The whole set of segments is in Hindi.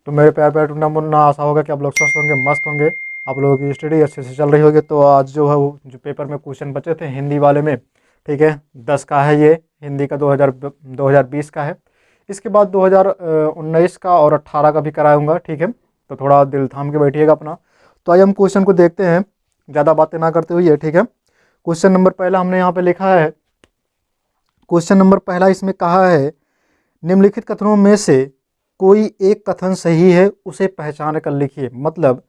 तो मेरे प्यार प्यार टूना मुन्ना, आशा होगा कि आप लोग स्वस्थ होंगे, मस्त होंगे। आप लोगों की स्टडी अच्छे से चल रही होगी। तो आज जो है वो जो पेपर में क्वेश्चन बचे थे हिंदी वाले में, ठीक है, 10 का है ये, हिंदी का 2020 का है। इसके बाद 2019 का और 18 का भी कराऊंगा, ठीक है। तो थोड़ा दिल थाम के बैठिएगा अपना। तो आइए हम क्वेश्चन को देखते हैं, ज़्यादा बातें ना करते हुए, ठीक है। क्वेश्चन नंबर पहला हमने यहाँ पे लिखा है। क्वेश्चन नंबर पहला इसमें कहा है, निम्नलिखित कथनों में से कोई एक कथन सही है, उसे पहचान कर लिखिए। मतलब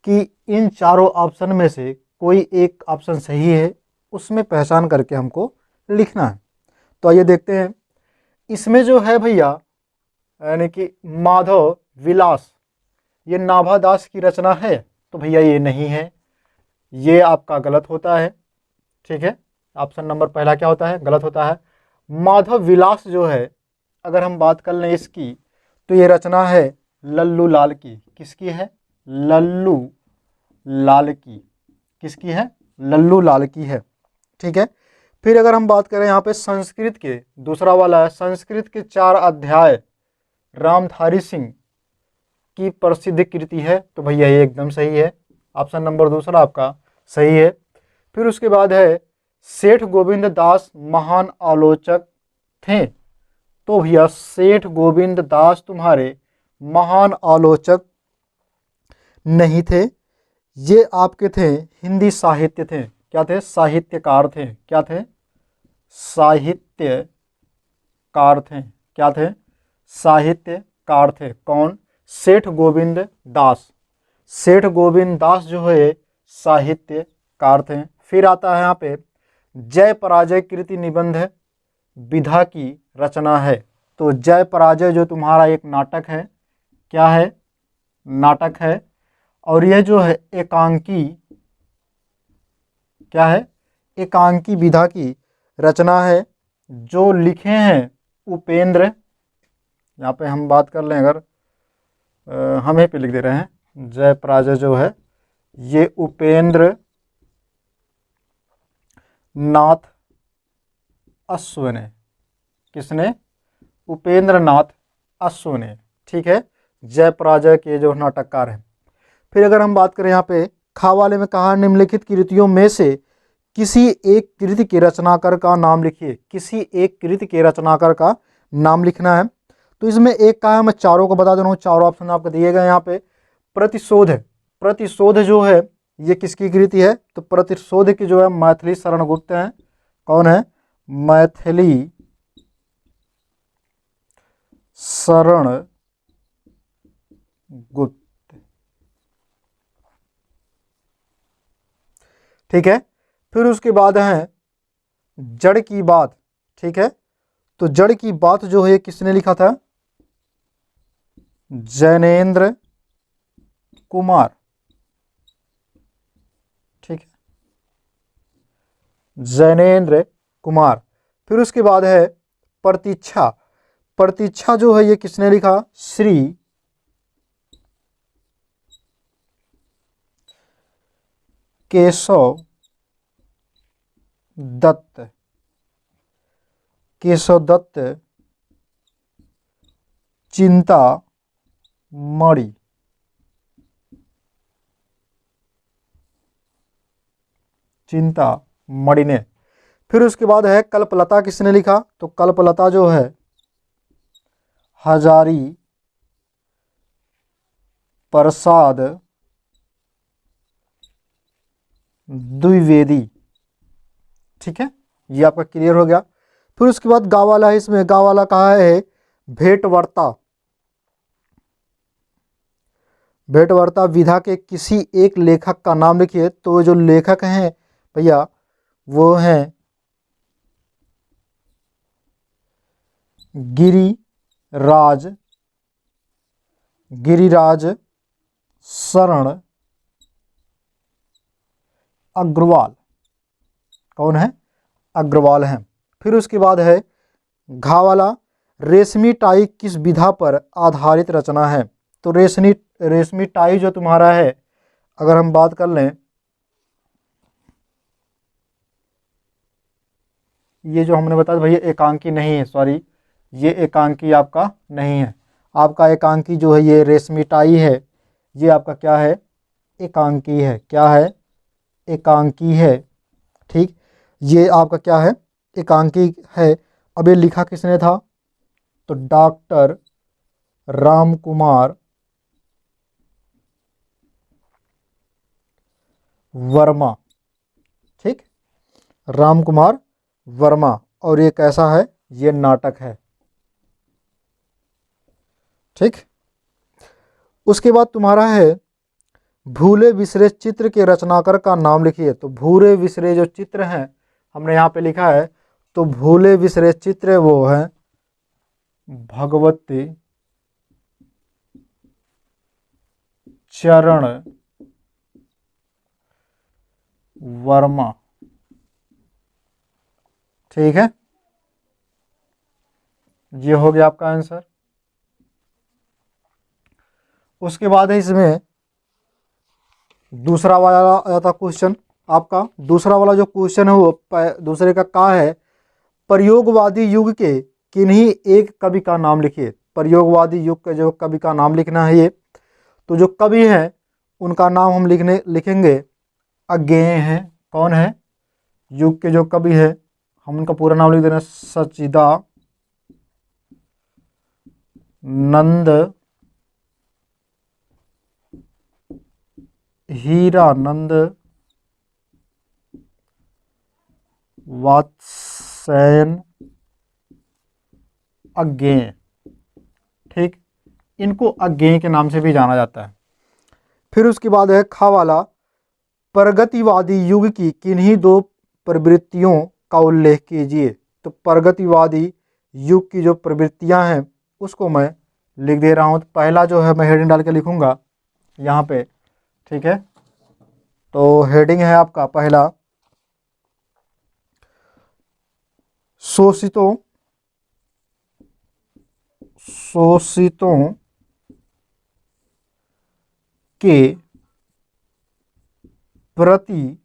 कि इन चारों ऑप्शन में से कोई एक ऑप्शन सही है, उसमें पहचान करके हमको लिखना है। तो आइए देखते हैं। इसमें जो है भैया, यानी कि माधव विलास, ये नाभादास की रचना है। तो भैया ये नहीं है, ये आपका गलत होता है, ठीक है। ऑप्शन नंबर पहला क्या होता है, गलत होता है। माधव विलास जो है, अगर हम बात कर लें इसकी, तो ये रचना है लल्लू लाल की। किसकी है? लल्लू लाल की। किसकी है? लल्लू लाल की है, ठीक है। फिर अगर हम बात करें यहाँ पे संस्कृत के, दूसरा वाला है, संस्कृत के 4 अध्याय रामधारी सिंह की प्रसिद्ध कृति है। तो भैया ये एकदम सही है, ऑप्शन नंबर दूसरा आपका सही है। फिर उसके बाद है, सेठ गोविंद दास महान आलोचक थे। तो भैया सेठ गोविंद दास तुम्हारे महान आलोचक नहीं थे, ये आपके थे हिंदी साहित्य थे। क्या थे? साहित्यकार थे। क्या थे? साहित्यकार थे। क्या थे? साहित्यकार थे। कौन? सेठ गोविंद दास। सेठ गोविंद दास जो है साहित्यकार थे। फिर आता है यहाँ पे, जय पराजय कृति निबंध विधा की रचना है। तो जय पराजय जो तुम्हारा एक नाटक है, क्या है? नाटक है। और यह जो है एकांकी, क्या है? एकांकी विधा की रचना है, जो लिखे हैं उपेंद्र। यहाँ पे हम बात कर लें, अगर हम ही पे लिख दे रहे हैं, जय पराजय जो है ये उपेंद्र नाथ अश्व ने। किसने? उपेंद्र नाथ अश्व ने, ठीक है। जय पराजय के जो नाटककार हैं। फिर अगर हम बात करें यहाँ पे खा वाले में कहा, निम्नलिखित कृतियों में से किसी एक कृति के रचनाकार का नाम लिखिए। किसी एक कृति के रचनाकार का नाम लिखना है। तो इसमें एक का है, मैं चारों को बता दे रहा हूँ, चारों ऑप्शन आपको दिए गए यहाँ पे। प्रतिशोध। प्रतिशोध जो है ये किसकी कृति है? तो प्रतिशोध की जो है मैथिली शरण गुप्त हैं। कौन है? मैथिली शरण गुप्त, ठीक है। फिर उसके बाद है जड़ की बात, ठीक है। तो जड़ की बात जो है किसने लिखा था? जैनेन्द्र कुमार, ठीक है, जैनेन्द्र कुमार। फिर उसके बाद है प्रतीक्षा। प्रतीक्षा जो है ये किसने लिखा? श्री केशव दत्त। केशव दत्त चिंतामणि, चिंतामणि ने। फिर उसके बाद है कल्पलता। किसने लिखा? तो कल्पलता जो है हजारी प्रसाद द्विवेदी, ठीक है। ये आपका क्लियर हो गया। फिर उसके बाद गा वाला है, इसमें गा वाला कहा है भेंटवार्ता। भेंटवार्ता विधा के किसी एक लेखक का नाम लिखिए। तो जो लेखक हैं भैया वो हैं गिरिराज, गिरिराज शरण अग्रवाल। कौन है? अग्रवाल हैं। फिर उसके बाद है घा वाला, रेशमी टाई किस विधा पर आधारित रचना है? तो रेशमी टाई जो तुम्हारा है, अगर हम बात कर लें, ये जो हमने बताया भैया एकांकी नहीं है, सॉरी, ये एकांकी आपका नहीं है। आपका एकांकी जो है ये रेशमिताई है, ये आपका क्या है, एकांकी है। क्या है, एकांकी है। ठीक, ये आपका क्या है, एकांकी है। अब ये लिखा किसने था, तो डॉक्टर राम कुमार वर्मा। ठीक, राम कुमार वर्मा। और ये कैसा है, ये नाटक है। ठीक, उसके बाद तुम्हारा है भूले बिसरे चित्र के रचनाकार का नाम लिखिए। तो भूले बिसरे जो चित्र हैं हमने यहाँ पे लिखा है, तो भूले बिसरे चित्र वो है भगवती चरण वर्मा। ठीक है, ये हो गया आपका आंसर। उसके बाद है इसमें दूसरा वाला आया था क्वेश्चन आपका। दूसरा वाला जो क्वेश्चन है वो दूसरे का है प्रयोगवादी युग के किन्हीं एक कवि का नाम लिखिए। प्रयोगवादी युग के जो कवि का नाम लिखना है ये, तो जो कवि हैं उनका नाम हम लिखेंगे अज्ञेय हैं। कौन है, युग के जो कवि है हम उनका पूरा नाम लिख देना सच्चिदानंद हीरानंद वात्स्यायन अज्ञेय। ठीक, इनको अज्ञेय के नाम से भी जाना जाता है। फिर उसके बाद है खा वाला प्रगतिवादी युग की किन्हीं दो प्रवृत्तियों का उल्लेख कीजिए। तो प्रगतिवादी युग की जो प्रवृत्तियां हैं उसको मैं लिख दे रहा हूं। तो पहला जो है मैं हेडिंग डाल के लिखूंगा यहाँ पे। ठीक है, तो हेडिंग है आपका पहला शोषितों के प्रति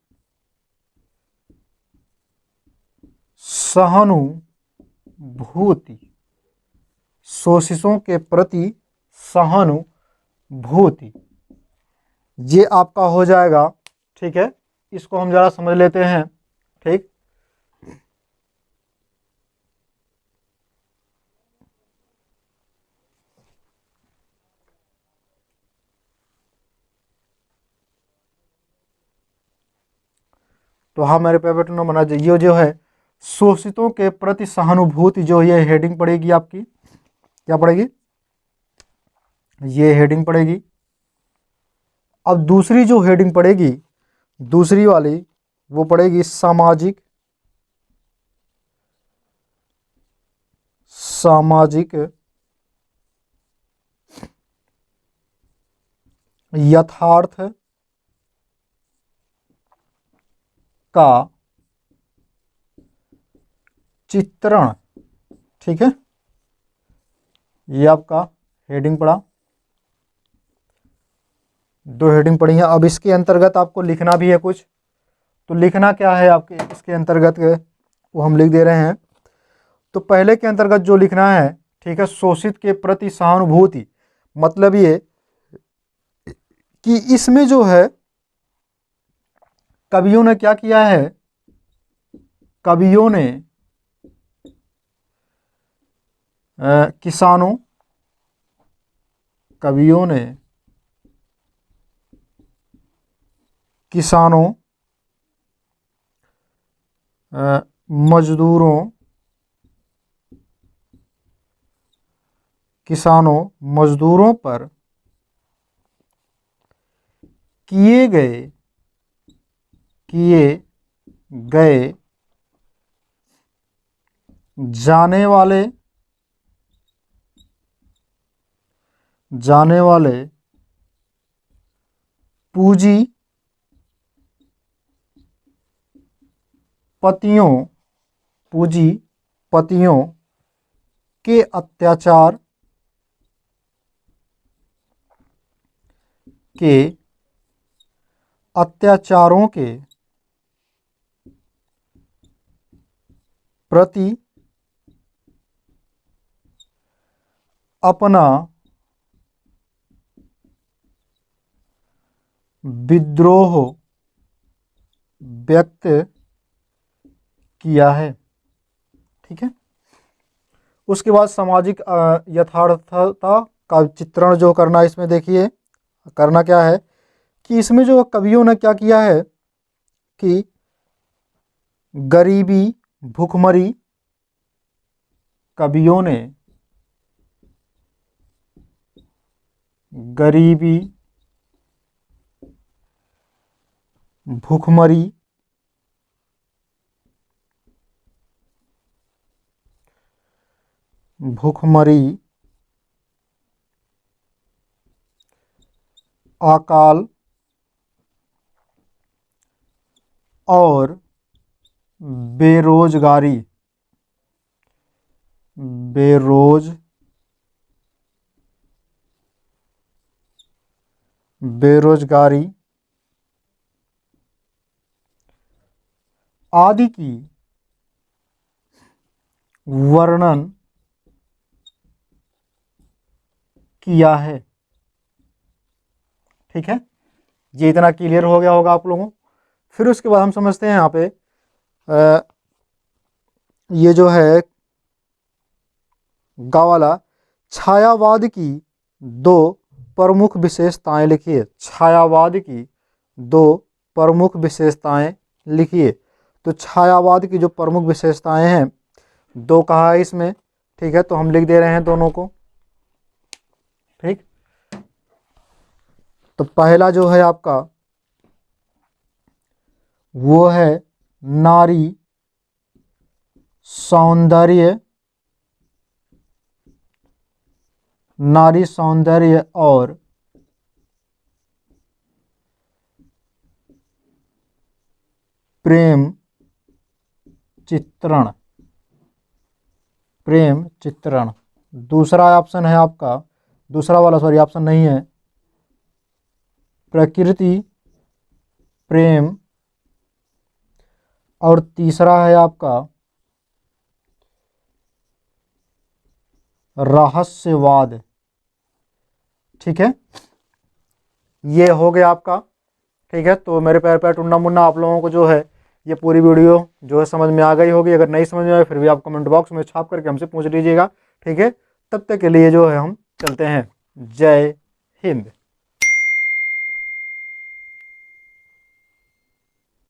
सहानुभूति। शोषितों के प्रति सहानुभूति, ये आपका हो जाएगा। ठीक है, इसको हम जरा समझ लेते हैं। ठीक, तो हाँ मेरे पेपर में बना ये जो है शोषितों के प्रति सहानुभूति, जो ये हेडिंग पड़ेगी आपकी, क्या पड़ेगी, ये हेडिंग पड़ेगी। अब दूसरी जो हेडिंग पड़ेगी, दूसरी वाली वो पड़ेगी सामाजिक यथार्थ का चित्रण। ठीक है, ये आपका हेडिंग पड़ा, दो हेडिंग पड़ी हैं। अब इसके अंतर्गत आपको लिखना भी है कुछ, तो लिखना क्या है आपके इसके अंतर्गत वो हम लिख दे रहे हैं। तो पहले के अंतर्गत जो लिखना है, ठीक है, शोषित के प्रति सहानुभूति, मतलब ये कि इसमें जो है कवियों ने क्या किया है, कवियों ने किसानों मजदूरों पर किए गए जाने वाले पूंजीपतियों के अत्याचारों के प्रति अपना विद्रोह व्यक्त किया है। ठीक है। उसके बाद सामाजिक यथार्थता का चित्रण जो करना है इसमें, देखिए करना क्या है कि इसमें जो कवियों ने क्या किया है कि गरीबी, भूखमरी, कवियों ने गरीबी, भूखमरी, अकाल और बेरोजगारी बेरोजगारी आदि की वर्णन किया है। ठीक है, ये इतना क्लियर हो गया होगा आप लोगों को। फिर उसके बाद हम समझते हैं यहाँ पे ये जो है गा वाला, छायावाद की दो प्रमुख विशेषताएं लिखिए। छायावाद की दो प्रमुख विशेषताएं लिखिए। तो छायावाद की जो प्रमुख विशेषताएं हैं, दो कहा है इसमें। ठीक है, तो हम लिख दे रहे हैं दोनों को। ठीक, तो पहला जो है आपका वो है नारी सौंदर्य, और प्रेम चित्रण। दूसरा ऑप्शन है आपका, दूसरा वाला सॉरी ऑप्शन नहीं है, प्रकृति प्रेम, और तीसरा है आपका रहस्यवाद। ठीक है, ये हो गया आपका। ठीक है, तो मेरे पैर पैर टुन्ना मुन्ना आप लोगों को जो है ये पूरी वीडियो जो है समझ में आ गई होगी। अगर नहीं समझ में आए फिर भी आप कमेंट बॉक्स में छाप करके हमसे पूछ लीजिएगा। ठीक है, तब तक के लिए जो है हम चलते हैं। जय हिंद।